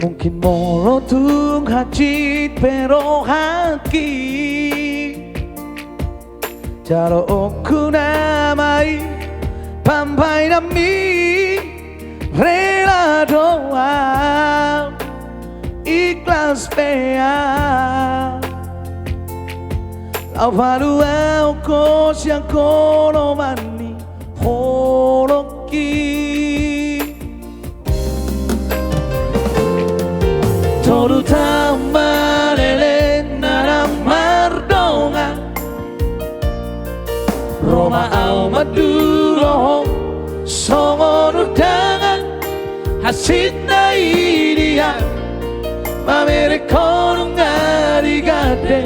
mungkin morotung hajit pero haki jaro oku namai pampai nami rela doa ikhlas pea Avaru ko siang kono mani horoki Toru tamarele narang mardonga Roma au maduro songoru dangan hasit na idia mamere kono ngarigade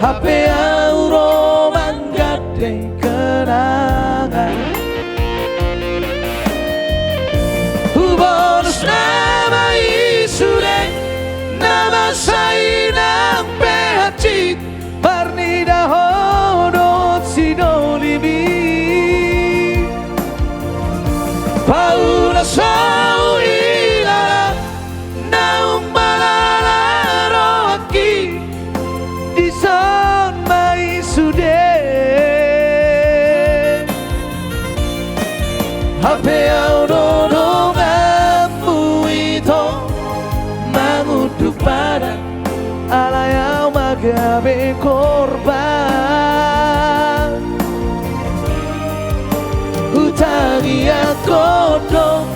Hape auro manggade kenangan Bonus nama isude nama saina pehacit parnida hodot sidolibi pauna sau ilala naung malala roki di son mai sude hape auro pada ala yang magabe korban utangi akodo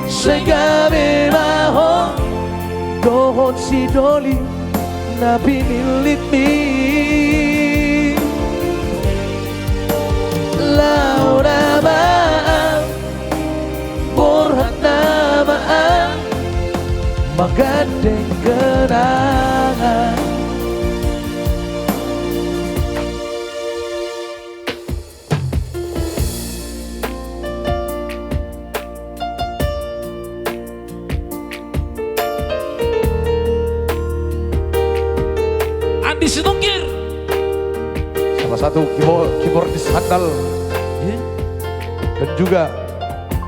segabe maho dohot sidoli nabi milit mi laura maaf borhat namaan Magandang kenangan Andi Sitonggir salah satu keyboardis handal dan juga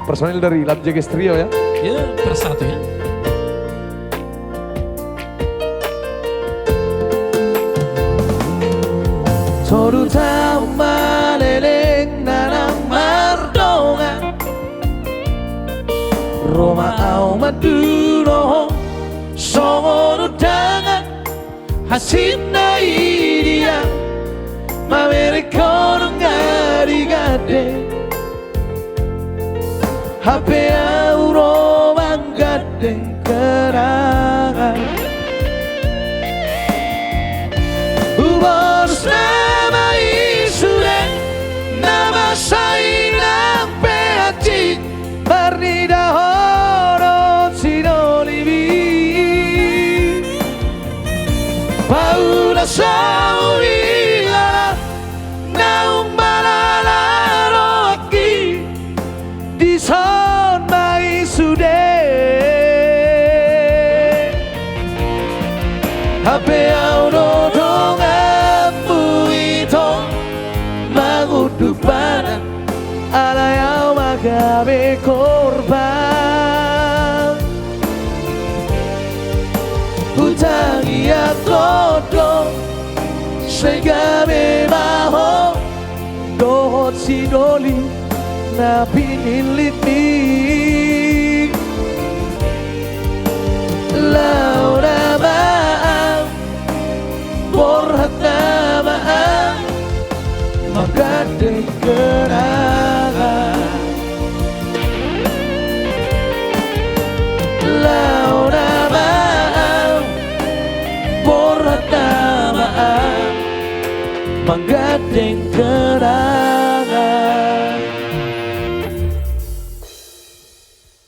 personil dari Lam Jeges Trio ya. Ya, persatu ya. Toru tamaleleng nanang mardonga Roma au maduro songoru dangan hasit na idia mamere kono ngarigade hape auro manggade kenangan Bonus nama isude nama saina pehacit parnida horot sidolibi pauna sau ilala naung malala roki di son mai sude hape auro Pada ala yang magabe korban utangi akodo segabe maho dohot sidoli na pinilit mi laura maaf borhat namaan Magandang kenangan Launa maaf Borhat namaan Magandang kenangan